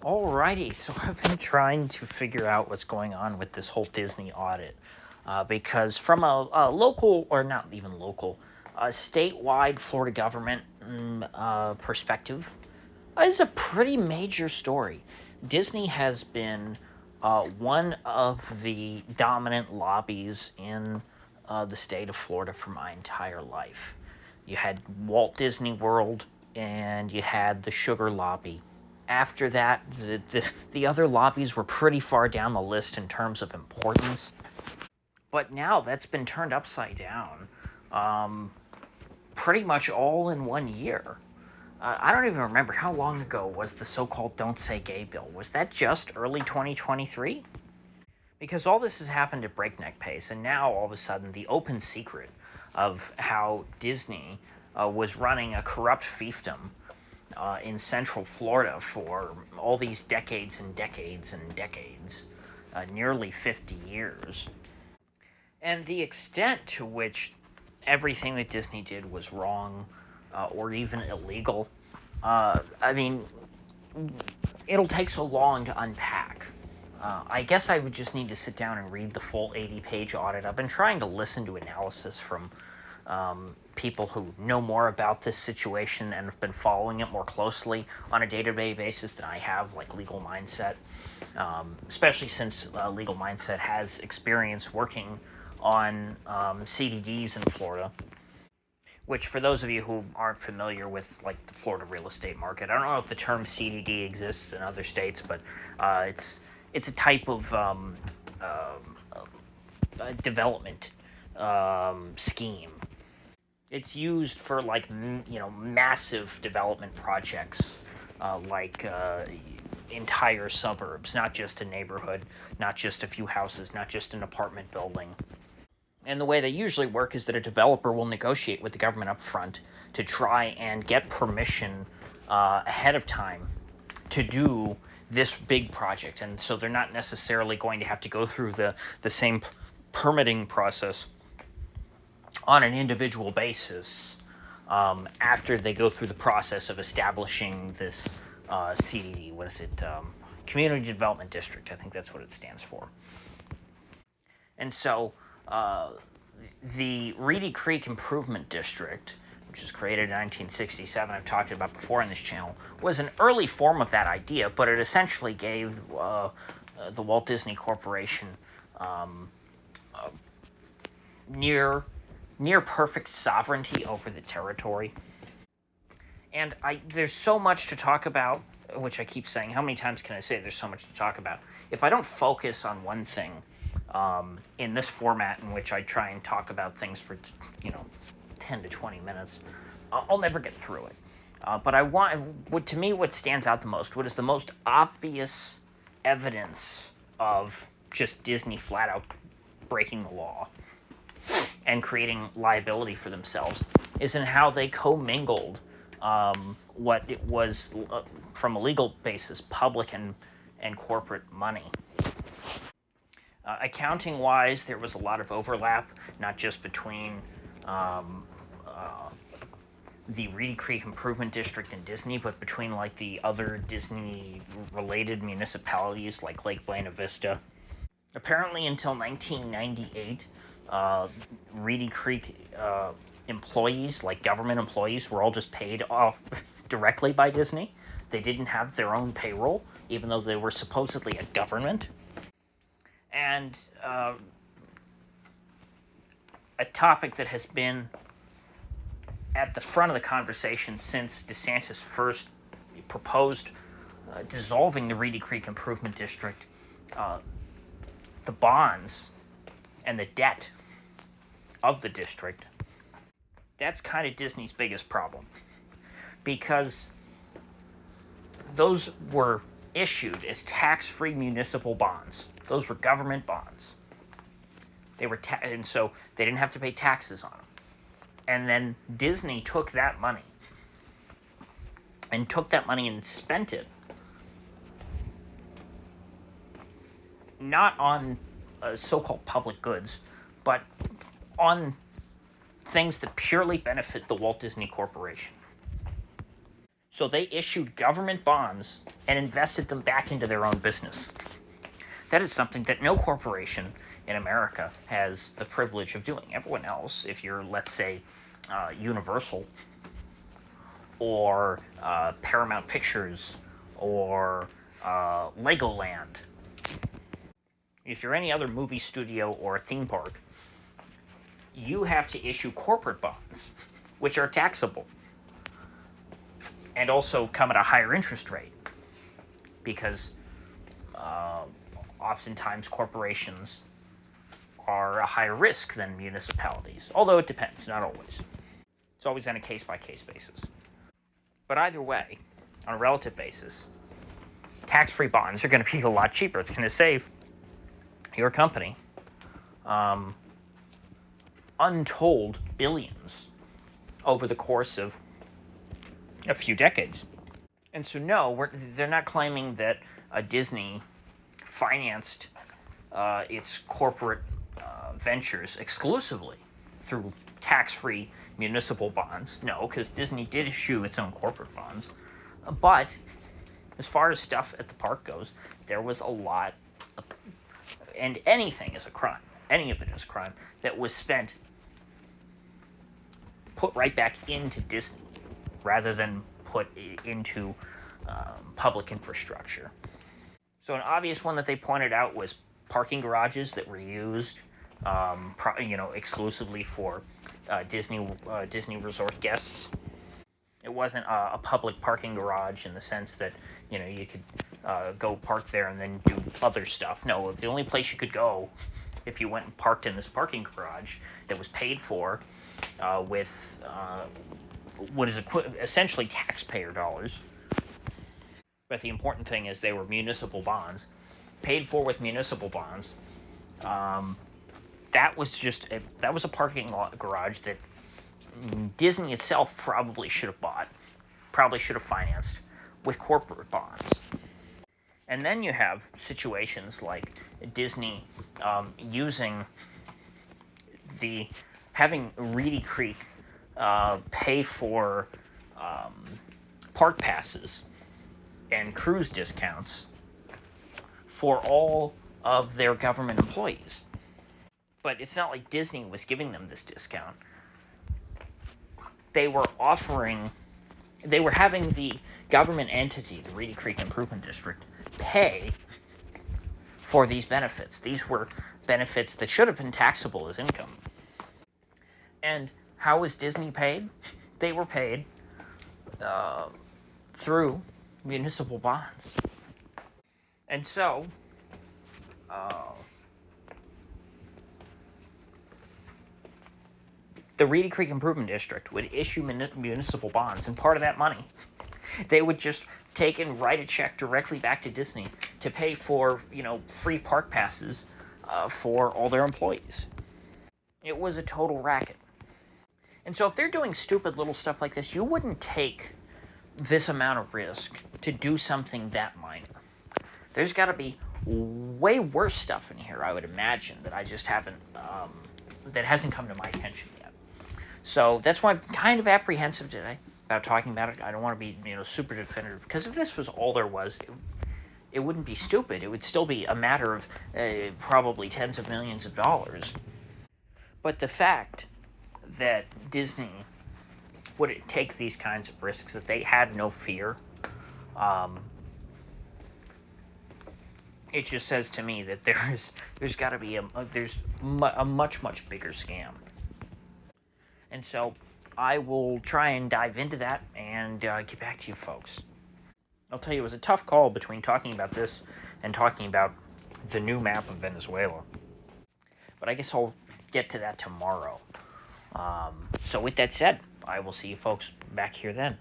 Alrighty, so I've been trying to figure out what's going on with this whole Disney audit, because from a local, or not even local, a statewide Florida government perspective, is a pretty major story. Disney has been one of the dominant lobbies in the state of Florida for my entire life. You had Walt Disney World, and you had the sugar lobby. After that, the other lobbies were pretty far down the list in terms of importance. But now that's been turned upside down, um, pretty much all in 1 year. I don't even remember how long ago was the so-called Don't Say Gay bill. Was that just early 2023? Because all this has happened at breakneck pace, and now all of a sudden the open secret of how Disney was running a corrupt fiefdom in Central Florida for all these decades and decades and decades, nearly 50 years. And the extent to which everything that Disney did was wrong or even illegal, I mean, it'll take so long to unpack. I guess I would just need to sit down and read the full 80-page audit. I've been trying to listen to analysis from people who know more about this situation and have been following it more closely on a day-to-day basis than I have, like Legal Mindset, especially since Legal Mindset has experience working on CDDs in Florida, which, for those of you who aren't familiar with like the Florida real estate market, I don't know if the term CDD exists in other states, but it's a type of development scheme. It's used for like massive development projects, like entire suburbs, not just a neighborhood, not just a few houses, not just an apartment building. And the way they usually work is that a developer will negotiate with the government up front to try and get permission ahead of time to do this big project. And so they're not necessarily going to have to go through the same permitting process on an individual basis after they go through the process of establishing this CDD. What is it? Community Development District. I think that's what it stands for. And so the Reedy Creek Improvement District, which was created in 1967, I've talked about before on this channel, was an early form of that idea, but it essentially gave the Walt Disney Corporation near perfect sovereignty over the territory. And there's so much to talk about, which I keep saying. How many times can I say there's so much to talk about? If I don't focus on one thing in this format in which I try and talk about things for 10 to 20 minutes, I'll never get through it. But to me, what stands out the most, what is the most obvious evidence of just Disney flat out breaking the law and creating liability for themselves, is in how they commingled what it was, from a legal basis, public and corporate money. Accounting-wise, there was a lot of overlap, not just between the Reedy Creek Improvement District and Disney, but between like the other Disney-related municipalities like Lake Buena Vista. Apparently, until 1998, Reedy Creek employees, like government employees, were all just paid off directly by Disney. They didn't have their own payroll, even though they were supposedly a government. And a topic that has been at the front of the conversation since DeSantis first proposed dissolving the Reedy Creek Improvement District, the bonds and the debt of the district. That's kind of Disney's biggest problem, because those were issued as tax-free municipal bonds. Those were government bonds. They were and so they didn't have to pay taxes on them. And then Disney took that money and spent it not on so-called public goods, but on things that purely benefit the Walt Disney Corporation. So they issued government bonds and invested them back into their own business. That is something that no corporation in America has the privilege of doing. Everyone else, if you're, let's say, Universal or Paramount Pictures or Legoland, if you're any other movie studio or a theme park, you have to issue corporate bonds, which are taxable and also come at a higher interest rate because oftentimes corporations are a higher risk than municipalities, although it depends, not always. It's always on a case-by-case basis. But either way, on a relative basis, tax-free bonds are going to be a lot cheaper. It's going to save your company untold billions over the course of a few decades. And so no, they're not claiming that Disney financed its corporate ventures exclusively through tax-free municipal bonds. No, because Disney did issue its own corporate bonds. But as far as stuff at the park goes, there was a lot, and anything is a crime. Any of it is a crime that was spent, put right back into Disney rather than put into public infrastructure. So an obvious one that they pointed out was parking garages that were used, exclusively for Disney resort guests. It wasn't a public parking garage in the sense that you could go park there and then do other stuff. No, the only place you could go if you went and parked in this parking garage that was paid for with what is essentially taxpayer dollars. But the important thing is they were municipal bonds, paid for with municipal bonds. That was a parking garage that Disney itself probably should have bought, probably should have financed with corporate bonds. And then you have situations like Disney having Reedy Creek pay for park passes and cruise discounts for all of their government employees. But it's not like Disney was giving them this discount. They were having the government entity, the Reedy Creek Improvement District, pay for these benefits. These were benefits that should have been taxable as income. And how was Disney paid? They were paid through municipal bonds. And so, the Reedy Creek Improvement District would issue municipal bonds, and part of that money, they would just take and write a check directly back to Disney to pay for, free park passes for all their employees. It was a total racket. And so if they're doing stupid little stuff like this, you wouldn't take this amount of risk to do something that minor. There's got to be way worse stuff in here, I would imagine, that I just haven't, that hasn't come to my attention yet. So that's why I'm kind of apprehensive today about talking about it. I don't want to be, super definitive, because if this was all there was, it wouldn't be stupid. It would still be a matter of probably tens of millions of dollars. But the fact that Disney would take these kinds of risks, that they had no fear, it just says to me that there's got to be a much, much bigger scam. And so I will try and dive into that and get back to you folks. I'll tell you, it was a tough call between talking about this and talking about the new map of Venezuela. But I guess I'll get to that tomorrow. So with that said, I will see you folks back here then.